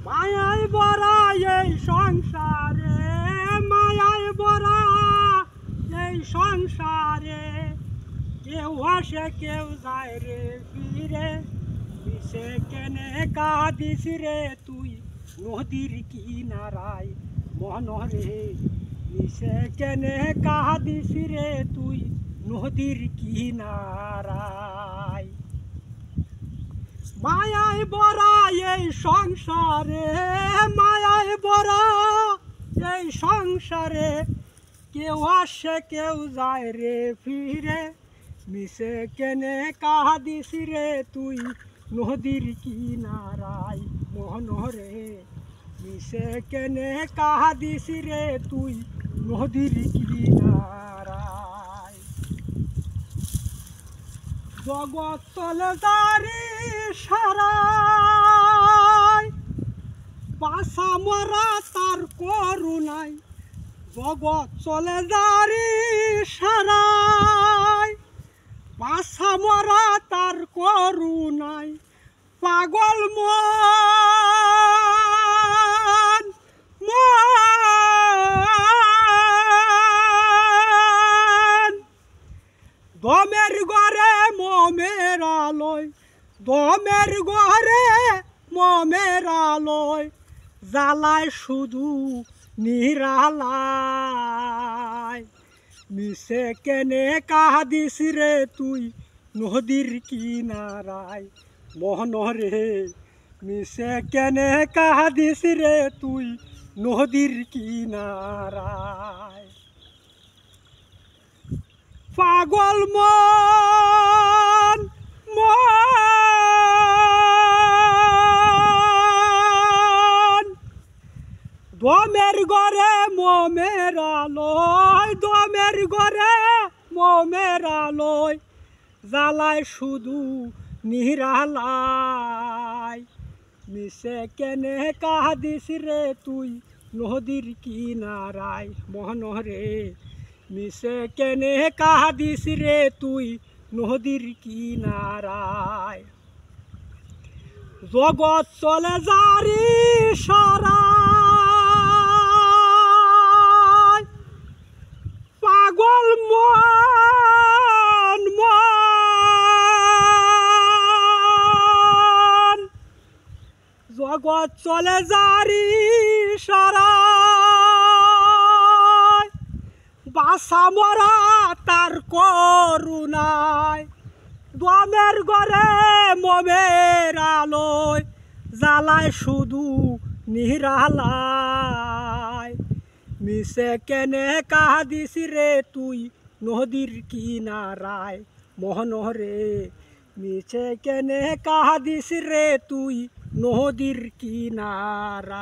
মায়ায় ভরা এই সংসারে, মায়ায় ভরা এই সংসারে, কেউ আসে কেউ যায় রে ফিরে, মিশে কেনে কাঁদিস রে তুই নদীর কিনারায় মনরে, মিশে কেনে কাঁদিস রে তুই নদীর কিনারায়। মায়ায় ভরা এই সংসারে, মায়ায় ভরা এই সংসারে, কেউ আসে কেউ যায় রে ফিরে, মিশে কেনে কাঁদিস রে তুই নদীর কিনারায় মনরে, মিশে কেনে কাঁদিস রে তুই নদীর কিনারায়। জগৎ চলে যারি সারায়, বাসা মরা তার করুণায়, জগৎ চলে যারি সারায়, বাসা মরা তার করুণায়, পাগল মন মন দমের ঘরে মমের আলোয়, দমের ঘরে মমের আলোয়, জ্বালায় শুধু নিরালায়, মিশে কেনে কাঁদিস রে তুই নদীর কিনারায় মনরে, মিশে কেনে কাঁদিস রে তুই নদীর কিনারায়। পাগল মন মন দমের ঘরে মমের আলোয়, দমের ঘরে মমের আলোয়, জ্বালায় শুধু নিরালায়, মিশে কেনে কাঁদিস রে তুই নদীর কিনারায় মনরে, মিশে কেনে কাঁদিস রে তুই নদীর কিনারায়। জগৎ চলে যারি সারায়, পাগল মন মন জগৎ চলে যারি সারায়, বাসা মরা তার করুণায়, দমের ঘরে মমের আলোয়, জ্বালায় শুধু নিরালায়, মিশে কেনে কাঁদিস রে তুই নদীর কিনারায় মনরে, মিশে কেনে কাঁদিস রে তুই নদীর কিনারায়।